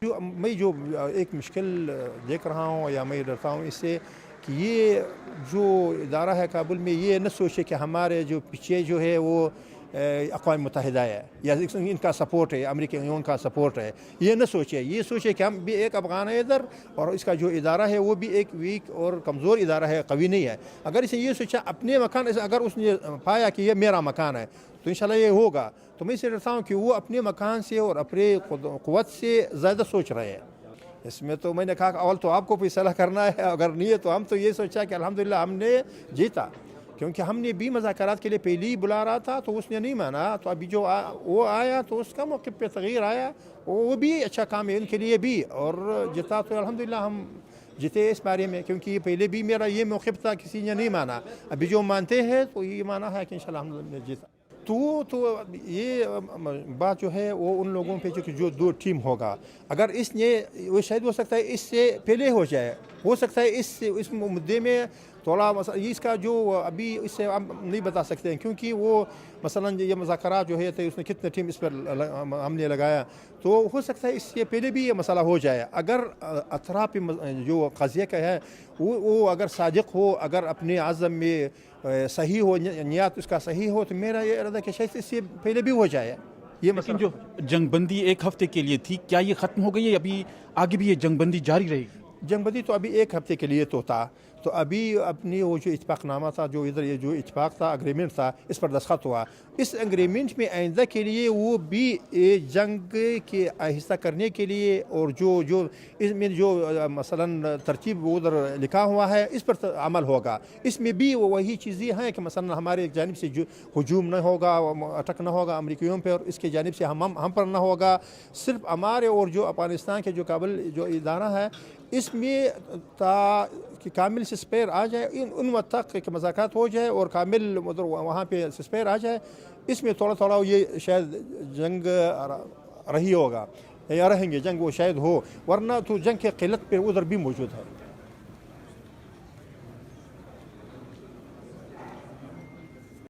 جو ایک مشکل دیکھ رہا ہوں یا میں ڈرتا ہوں اس سے کہ یہ جو ادارہ ہے کابل میں یہ نہ سوچے کہ ہمارے جو پیچھے جو ہے وہ اقوام متحدہ ہے یا ان کا سپورٹ ہے، امریکی یونین کا سپورٹ ہے، یہ نہ سوچے، یہ سوچے کہ ہم بھی ایک افغان ہے ادھر اور اس کا جو ادارہ ہے وہ بھی ایک ویک اور کمزور ادارہ ہے، قوی نہیں ہے۔ اگر اسے یہ سوچا اپنے مکان، اگر اس نے پایا کہ یہ میرا مکان ہے تو انشاءاللہ یہ ہوگا، تو میں اسے ڈرتا ہوں کہ وہ اپنے مکان سے اور اپنے قوت سے زیادہ سوچ رہے ہیں۔ اس میں تو میں نے کہا کہ اول تو آپ کو فیصلہ کرنا ہے، اگر نہیں ہے تو ہم تو یہ سوچا کہ الحمدللہ ہم نے جیتا، کیونکہ ہم نے بھی مذاکرات کے لیے پہلے ہی بلا رہا تھا تو اس نے نہیں مانا، تو ابھی جو وہ آیا تو اس کا موقف پہ تغیر آیا، وہ بھی اچھا کام ہے ان کے لیے بھی، اور جیتا تو الحمدللہ ہم جیتے اس بارے میں، کیونکہ یہ پہلے بھی میرا یہ موقف تھا، کسی نے نہیں مانا، ابھی جو مانتے ہیں تو یہ مانا ہے کہ انشاءاللہ ہم نے جیتا۔ تو یہ بات جو ہے وہ ان لوگوں پہ جو دو ٹیم ہوگا، اگر اس نے وہ شاید ہو سکتا ہے اس سے پہلے ہو جائے، ہو سکتا ہے اس مدعے میں تھوڑا اس کا جو ابھی اس سے ہم نہیں بتا سکتے ہیں، کیونکہ وہ مثلا یہ مذاکرات جو ہے اس نے کتنے ٹیم اس پر ہم نے لگایا، تو ہو سکتا ہے اس سے پہلے بھی یہ مسئلہ ہو جائے۔ اگر اطراف جو قضیہ کا ہے وہ اگر صادق ہو، اگر اپنے عزم میں صحیح ہو، نیت اس کا صحیح ہو، تو میرا یہ ارادہ کہ شاید اس سے پہلے بھی ہو جائے یہ مسئلہ۔ جو جنگ بندی ایک ہفتے کے لیے تھی، کیا یہ ختم ہو گئی ہے؟ ابھی آگے بھی یہ جنگ بندی جاری رہے گی؟ جنگ بندی تو ابھی ایک ہفتے کے لیے تو تھا، تو ابھی اپنی وہ جو اتفاق نامہ تھا، جو ادھر یہ جو اتفاق تھا، اگریمنٹ تھا، اس پر دستخط ہوا۔ اس اگریمنٹ میں آئندہ کے لیے وہ بھی جنگ کے آہستہ کرنے کے لیے، اور جو اس میں جو مثلا ترتیب ادھر لکھا ہوا ہے اس پر عمل ہوگا۔ اس میں بھی وہی چیزیں ہیں کہ مثلا ہمارے جانب سے جو ہجوم نہ ہوگا، اٹک نہ ہوگا امریکیوں پہ، اور اس کے جانب سے ہم پر نہ ہوگا، صرف ہمارے اور جو افغانستان کے جو کابل جو ادارہ ہے اس میں تا کہ کامل سسپیر آ جائے، ان وقت تک کہ مذاکرات ہو جائے اور کامل وہاں پہ سسپیر آ جائے، اس میں تھوڑا تھوڑا یہ شاید جنگ رہی ہوگا یا رہیں گے، جنگ وہ شاید ہو، ورنہ تو جنگ کی قلت پہ ادھر بھی موجود ہے۔